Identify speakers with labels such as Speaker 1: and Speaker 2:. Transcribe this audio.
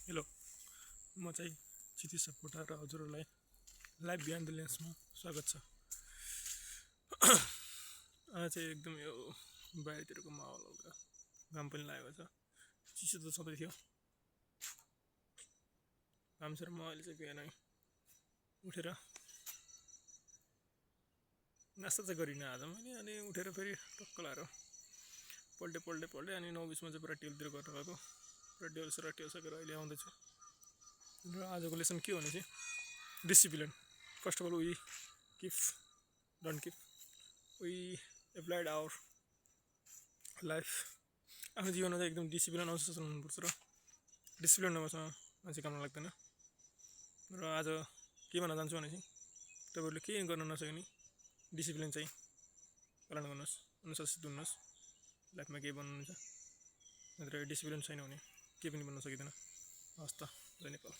Speaker 1: Hello, म चाहिँ क्षितिज सापकोटा र हजुरहरूलाई लाइभ बिहाइन्ड द लेन्समा स्वागत छ। आज चाहिँ एकदम यो बाहिरतिरको माहौल हल्का घाम पनि लागेको छ, चिसो त छँदै थियो। घाम सर म अहिले चाहिँ बिहानै उठेर नास्ता चाहिँ गरिनँ आज मैले, अनि उठेर फेरि टक्क लाएर पल्टे अनि 9:20 चाहिँ प्र्याक्टिकलतिर गर्न गएको। प्र्याक्टिकल सकेर अहिले आउँदैछु र आजको लेसन के भने चाहिँ discipline. First of all we don't keep we applied our life. आफ्नो जीवनमा चाहिँ एकदम डिसिप्लिन अनुशासन हुनुपर्छ र डिसिप्लिन नभएसँग मान्छे काम लाग्दैन। र आज के भन्न चाहन्छु भने चाहिँ तपाईँहरूले केही गर्न नसके नि डिसिप्लिन चाहिँ पालन गर्नुहोस्, अनुशासित हुनुहोस्। लाइफमा केही बन्नुहुन्छ, नत्र डिसिप्लिन छैन भने केही पनि बन्न सकिँदैन। हस् त, जय नेपाल।